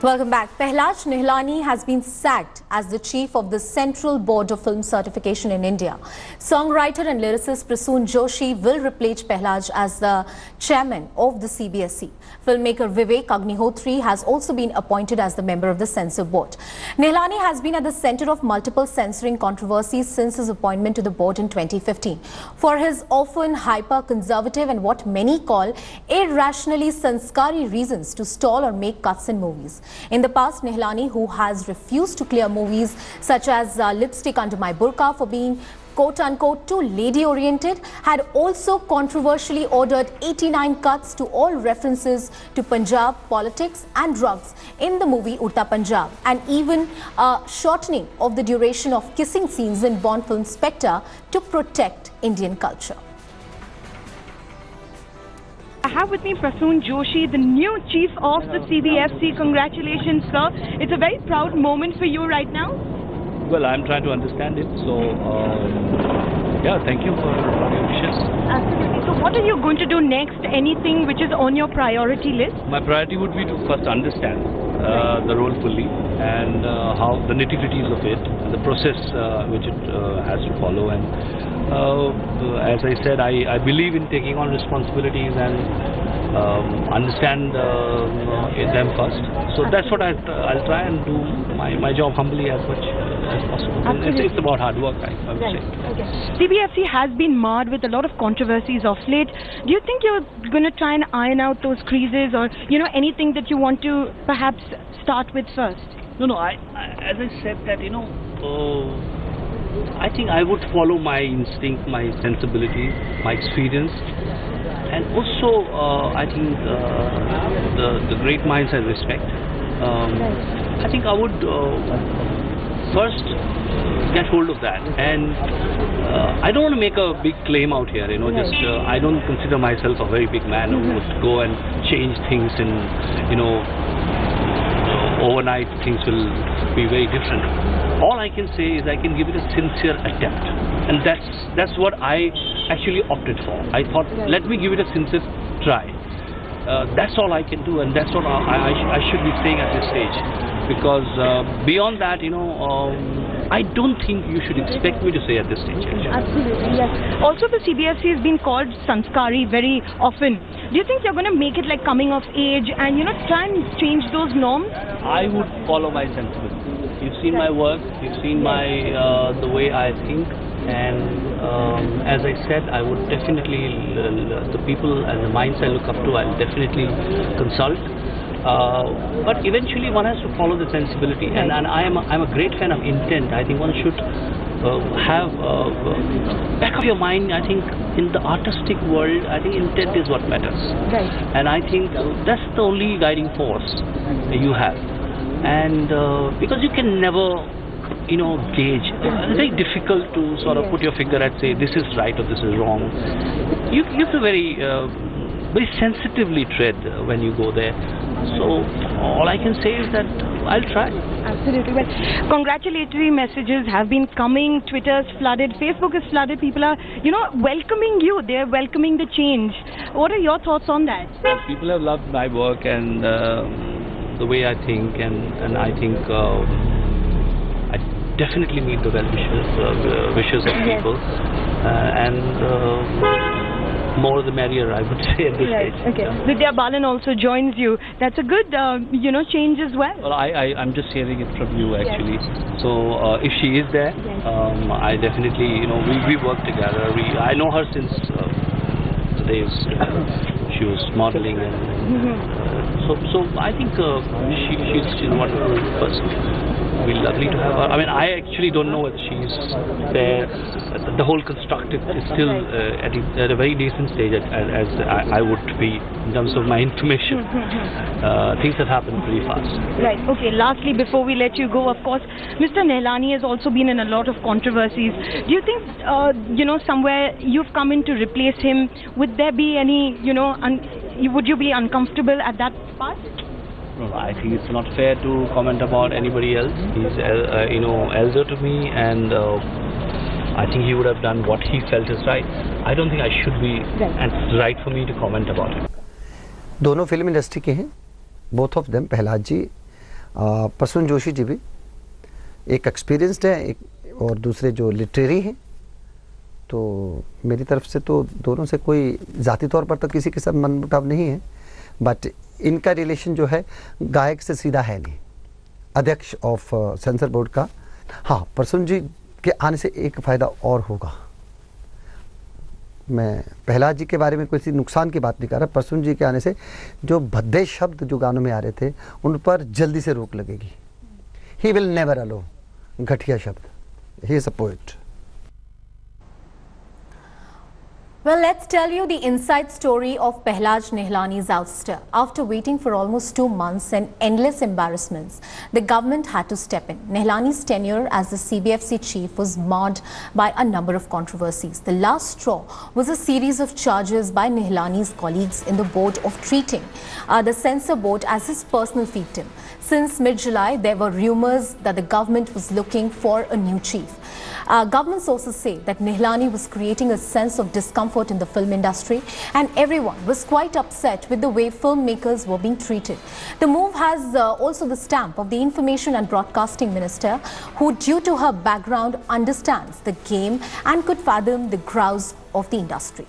Welcome back. Pahlaj Nihalani has been sacked as the chief of the Central Board of Film Certification in India. Songwriter and lyricist Prasoon Joshi will replace Pahlaj as the chairman of the CBFC. Filmmaker Vivek Agnihotri has also been appointed as the member of the censor board. Nihalani has been at the center of multiple censoring controversies since his appointment to the board in 2015 for his often hyper-conservative and what many call irrationally sanskari reasons to stall or make cuts in movies. In the past, Nihalani, who has refused to clear movies such as Lipstick Under My Burqa for being quote-unquote too lady-oriented, had also controversially ordered 89 cuts to all references to Punjab, politics and drugs in the movie Udta Punjab, and even shortening of the duration of kissing scenes in Bond film Spectre to protect Indian culture. I have with me Prasoon Joshi, the new chief of the CBFC. Congratulations, sir. It's a very proud moment for you right now. Well, I'm trying to understand it, so yeah, thank you for your wishes. Absolutely. So what are you going to do next? Anything which is on your priority list? My priority would be to first understand the role fully and how the nitty-gritties of it, the process which it has to follow, and as I said, I believe in taking on responsibilities and understand them first. So that's what I'll try and do my job humbly as much as possible. It's about hard work, I would say. Okay. CBFC has been marred with a lot of controversies of late. Do you think you're going to try and iron out those creases, or anything that you want to perhaps start with first? No. As I said that I think I would follow my instinct, my sensibility, my experience, and also I think the great minds I respect. I think I would first get hold of that, and I don't want to make a big claim out here. I don't consider myself a very big man who would go and change things, and overnight things will be very different. All I can say is I can give it a sincere attempt, and that's what I actually opted for. I thought, let me give it a sincere try. That's all I can do, and that's what I should be saying at this stage. Because beyond that, I don't think you should expect me to say at this stage. Actually. Absolutely, yes. Also, the CBFC has been called sanskari very often. Do you think you're going to make it like coming of age and try and change those norms? I would follow my sensibility. You've seen my work, you've seen my the way I think, and as I said, I would definitely the people and the minds I look up to, I'll definitely consult. But eventually one has to follow the sensibility, and I'm a great fan of intent. I think one should have back of your mind. I think in the artistic world, I think intent is what matters, right? And I think that's the only guiding force you have. And because you can never gauge, it's very difficult to sort of put your finger and say this is right or this is wrong. You have to very sensitively tread when you go there. So all I can say is that I'll try. Absolutely. Well, congratulatory messages have been coming. Twitter's flooded, Facebook is flooded. People are welcoming you. They're welcoming the change. What are your thoughts on that? Well, people have loved my work and the way I think, and I think I definitely need the wishes of people, and more the merrier, I would say at this stage. Okay. Yeah. Vidya Balan also joins you. That's a good change as well. Well, I'm just hearing it from you actually. Yes. So if she is there, I definitely we work together. I know her since the days she was modeling, and so I think she's a wonderful person. It'll be lovely to have her. I mean, I actually don't know if she's there. The whole constructive is still at a very decent stage as I would be in terms of my information. Things have happened pretty fast. Right. Okay. Lastly, before we let you go, of course, Mr. Nihalani has also been in a lot of controversies. Do you think, somewhere you've come in to replace him? Would there be any, would you be uncomfortable at that part? No, I think it's not fair to comment about anybody else. He's, elder to me, and I think he would have done what he felt is right. I don't think I should be, and it's right for me to comment about it. दोनों film industry के हैं, both of them. Pahlaj जी प्रसून जोशी जी भी एक experienced है, एक और दूसरे जो लिटरेरी हैं, तो मेरी तरफ से तो दोनों से कोई ज़ाती तौर पर तो किसी के साथ मनमुटाव नहीं है, बट इनका रिलेशन जो है गायक से सीधा है नहीं, अध्यक्ष ऑफ सेंसर बोर्ड का। हाँ, प्रसून जी के आने से एक फ़ायदा और होगा। मैं पहलाज जी के बारे में कोई नुकसान की बात नहीं कर रहा, प्रसून जी के आने से जो भद्दे शब्द जो गानों में आ रहे थे उन पर जल्दी से रोक लगेगी। ही विल नेवर अलो घटिया शब्द, he is a poet. Well, let's tell you the inside story of Pahlaj Nihalani's ouster. After waiting for almost 2 months and endless embarrassments, the government had to step in. Nihalani's tenure as the CBFC chief was marred by a number of controversies. The last straw was a series of charges by Nihalani's colleagues in the board of treating the censor board as his personal fiefdom. Since mid-July, there were rumors that the government was looking for a new chief. Government sources say that Nihalani was creating a sense of discomfort in the film industry, and everyone was quite upset with the way filmmakers were being treated. The move has also the stamp of the Information and Broadcasting Minister, who, due to her background, understands the game and could fathom the grouse of the industry.